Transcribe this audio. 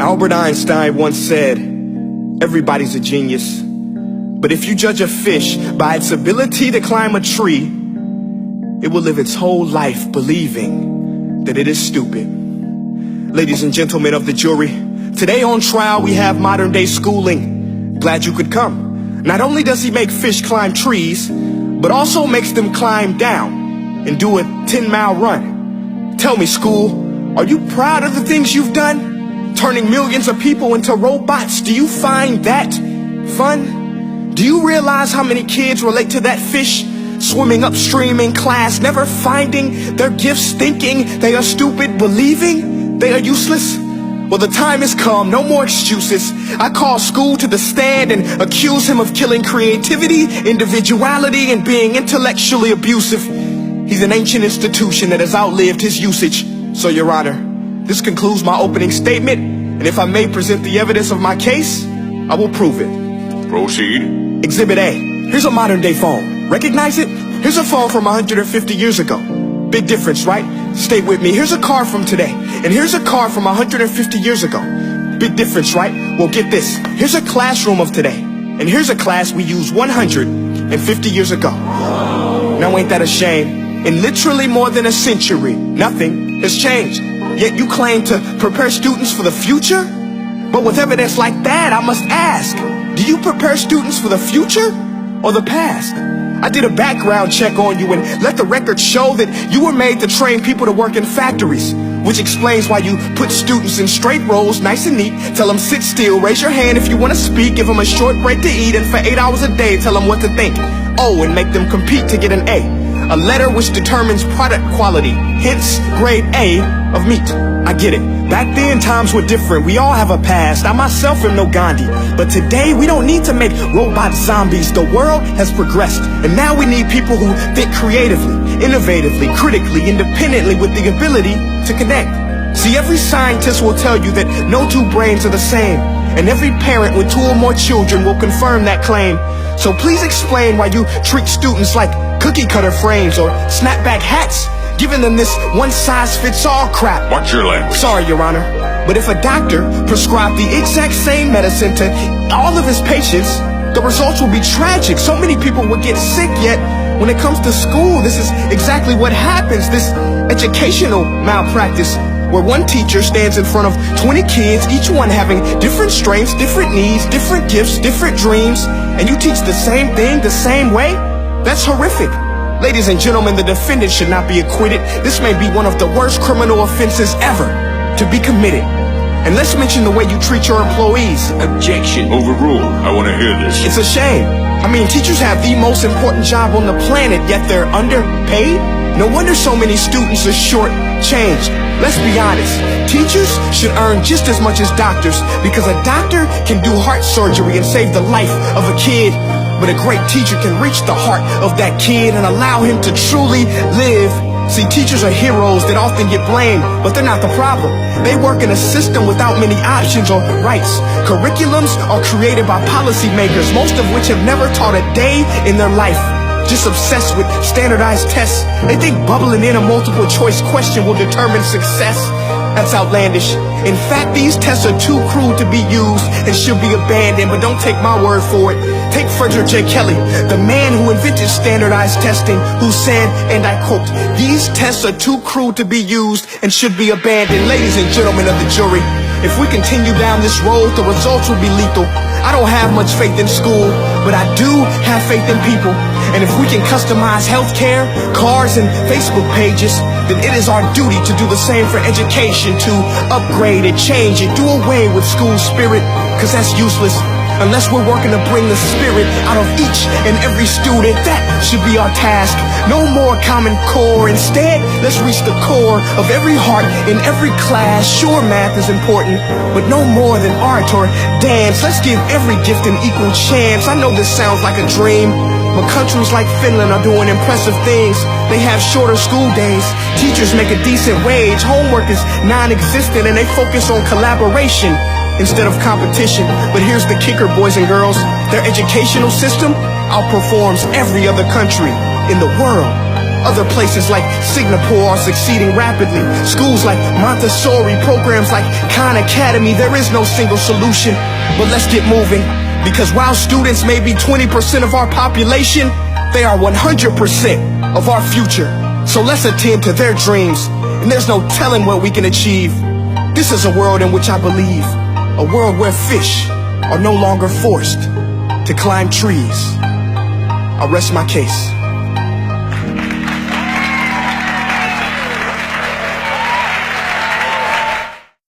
Albert Einstein once said, everybody's a genius, but if you judge a fish by its ability to climb a tree, it will live its whole life believing that it is stupid. Ladies and gentlemen of the jury, today on trial we have modern day schooling. Glad you could come. Not only does he make fish climb trees, but also makes them climb down and do a 10-mile run. Tell me, school, are you proud of the things you've done? Turning millions of people into robots, do you find that fun? Do you realize how many kids relate to that fish swimming upstream in class, never finding their gifts, thinking they are stupid, believing they are useless? Well, the time has come, no more excuses. I call school to the stand and accuse him of killing creativity, individuality, and being intellectually abusive. He's an ancient institution that has outlived his usage. So, Your Honor, this concludes my opening statement, and if I may present the evidence of my case, I will prove it. Proceed. Exhibit A. Here's a modern day phone. Recognize it? Here's a phone from 150 years ago. Big difference, right? Stay with me. Here's a car from today, and here's a car from 150 years ago. Big difference, right? Well, get this. Here's a classroom of today, and here's a class we used 150 years ago. Now, ain't that a shame? In literally more than a century, nothing has changed. Yet you claim to prepare students for the future? But with evidence like that, I must ask, do you prepare students for the future or the past? I did a background check on you and let the record show that you were made to train people to work in factories, which explains why you put students in straight rows, nice and neat, tell them sit still, raise your hand if you want to speak, give them a short break to eat, and for 8 hours a day tell them what to think. Oh, and make them compete to get an A. A letter which determines product quality, hence grade A of meat. I get it. Back then, times were different. We all have a past. I myself am no Gandhi. But today, we don't need to make robot zombies. The world has progressed. And now we need people who think creatively, innovatively, critically, independently, with the ability to connect. See, every scientist will tell you that no two brains are the same. And every parent with 2 or more children will confirm that claim. So please explain why you treat students like cookie cutter frames or snapback hats, giving them this one-size-fits-all crap. Watch your language. Sorry, Your Honor, but if a doctor prescribed the exact same medicine to all of his patients, the results will be tragic. So many people will get sick, yet when it comes to school, this is exactly what happens. This educational malpractice, where one teacher stands in front of 20 kids, each one having different strengths, different needs, different gifts, different dreams, and you teach the same thing the same way? That's horrific. Ladies and gentlemen, the defendant should not be acquitted. This may be one of the worst criminal offenses ever to be committed. And let's mention the way you treat your employees. Objection. Overruled. I want to hear this. It's a shame. I mean, teachers have the most important job on the planet, yet they're underpaid? No wonder so many students are short-changed. Let's be honest. Teachers should earn just as much as doctors, because a doctor can do heart surgery and save the life of a kid. But a great teacher can reach the heart of that kid and allow him to truly live. See, teachers are heroes that often get blamed, but they're not the problem. They work in a system without many options or rights. Curriculums are created by policymakers, most of which have never taught a day in their life. Just obsessed with standardized tests. They think bubbling in a multiple choice question will determine success. That's outlandish. In fact, these tests are too crude to be used and should be abandoned, but don't take my word for it. Take Frederick J. Kelly, the man who invented standardized testing, who said, and I quote, "These tests are too crude to be used and should be abandoned." Ladies and gentlemen of the jury, if we continue down this road, the results will be lethal. I don't have much faith in school, but I do have faith in people. And if we can customize healthcare, cars, and Facebook pages, then it is our duty to do the same for education, to upgrade it, change it, do away with school spirit, because that's useless. Unless we're working to bring the spirit out of each and every student, that should be our task. No more Common Core. Instead, let's reach the core of every heart in every class. Sure, math is important, but no more than art or dance. Let's give every gift an equal chance. I know this sounds like a dream, but countries like Finland are doing impressive things. They have shorter school days. Teachers make a decent wage. Homework is non-existent, and they focus on collaboration instead of competition. But here's the kicker, boys and girls. Their educational system outperforms every other country in the world. Other places like Singapore are succeeding rapidly. Schools like Montessori, programs like Khan Academy. There is no single solution, but let's get moving. Because while students may be 20% of our population, they are 100% of our future. So let's attend to their dreams, and there's no telling what we can achieve. This is a world in which I believe, a world where fish are no longer forced to climb trees. I rest my case.